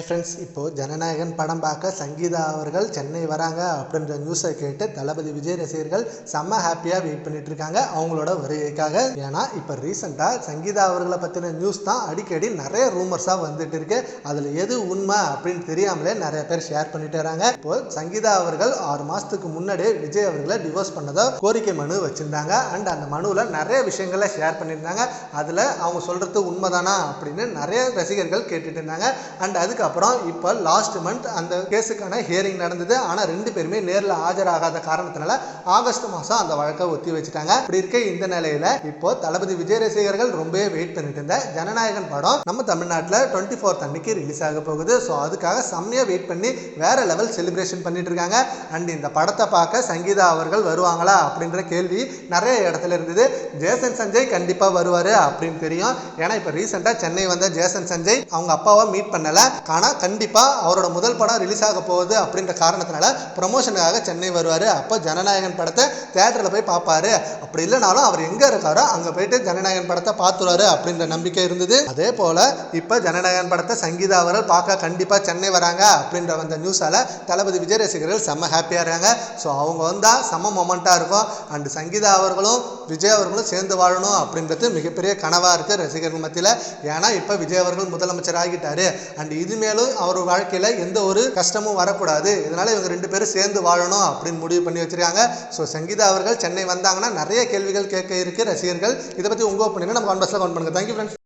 Friends, இப்போது ஜனநாயகன் படம் பார்க்க சங்கீதா அவர்கள் சென்னை வராங்க அப்படின்ற நியூஸை கேட்டு தளபதி விஜய் ரசிகர்கள் செம்ம ஹாப்பியாக வெயிட் பண்ணிட்டு இருக்காங்க அவங்களோட வருகைக்காக. ஏன்னா இப்போ ரீசெண்டாக சங்கீதா அவர்களை பற்றின நியூஸ் தான் அடிக்கடி நிறைய ரூமர்ஸாக வந்துட்டு இருக்கு. அதில் எது உண்மை அப்படின்னு தெரியாமலே நிறைய பேர் ஷேர் பண்ணிட்டு வராங்க. இப்போ சங்கீதா அவர்கள் 6 மாதத்துக்கு முன்னாடியே விஜய் அவர்களை டிவோர்ஸ் பண்ணதா கோரிக்கை மனு வச்சிருந்தாங்க. அண்ட் அந்த மனுவில் நிறைய விஷயங்களை ஷேர் பண்ணியிருந்தாங்க. அதில் அவங்க சொல்றது உண்மைதானா அப்படின்னு நிறைய ரசிகர்கள் கேட்டுட்டு இருந்தாங்க. அண்ட் அதுக்கப்புறம் இப்போ லாஸ்ட் மந்த் அந்த கேஸுக்கான ஹியரிங் நடந்தது. ஆனால் 2 பேருமே நேரில் ஆஜராகாத காரணத்தினால ஆகஸ்ட் மாதம் அந்த வழக்கை ஒத்தி வச்சுட்டாங்க. இப்படி இருக்க இந்த நிலையில இப்போ தளபதி விஜய் ரசிகர்கள் ரொம்பவே வெயிட் பண்ணிட்டு இருந்த ஜனநாயகன் படம் நம்ம தமிழ்நாட்டில் 24th அன்னைக்கு ரிலீஸ் ஆக போகுது. ஸோ அதுக்காக செம்மையாக வெயிட் பண்ணி வேற லெவல் செலிப்ரேஷன் பண்ணிட்டு இருக்காங்க. அண்ட் இந்த படத்தை பார்க்க சங்கீதா அவர்கள் வருவாங்களா அப்படின்ற கேள்வி நிறைய இடத்துல இருந்தது. ஜேசன் சஞ்சய் கண்டிப்பாக வருவார் அப்படின்னு தெரியும். ஏன்னா இப்போ ரீசெண்டாக சென்னை வந்த ஜேசன் சஞ்சய் அவங்க அப்பாவை மீட் பண்ணல. ஆனால் கண்டிப்பாக அவரோட முதல் படம் ரிலீஸ் ஆக போகுது அப்படின்ற காரணத்தினால ப்ரொமோஷனுக்காக சென்னை வருவார். அப்போ ஜனநாயகன் படத்தை தியேட்டரில் போய் பார்ப்பாரு. அப்படி இல்லைனாலும் அவர் எங்கே இருக்காரோ அங்கே போயிட்டு ஜனநாயகன் படத்தை பார்த்துருவாரு அப்படின்ற நம்பிக்கை இருந்தது. அதே போல் இப்போ ஜனநாயகன் படத்தை சங்கீதா அவர்கள் பார்க்க கண்டிப்பாக சென்னை வராங்க அப்படின்ற வந்த நியூஸால் தளபதி விஜய் ரசிகர்கள் செம்ம ஹாப்பியாக இருக்காங்க. ஸோ அவங்க வந்தால் செம்ம மொமெண்ட்டாக இருக்கும். அண்ட் சங்கீதா அவர்களும் விஜய் அவர்களும் சேர்ந்து வாழணும் அப்படின்றது மிகப்பெரிய கனவாக இருக்குது ரசிகர்கள் மத்தியில். ஏன்னா இப்போ விஜய் அவர்கள் முதலமைச்சர் ஆகிட்டாரு. அண்ட் இனிமேலும் அவர் வாழ்க்கையில் எந்த ஒரு கஷ்டமும் வரக்கூடாது. இதனால இவங்க 2 பேரும் சேர்ந்து வாழணும் அப்படின்னு முடிவு பண்ணி வச்சிருக்காங்க. ஸோ சங்கீதா அவர்கள் சென்னை வந்தாங்கன்னா நிறைய கேள்விகள் கேட்க இருக்கு ரசிகர்கள். இதை பற்றி உங்க ஒப்பீனியனை நம்ம கான்வர்ஸில் கமெண்ட் பண்ணுங்க. Thank you friends.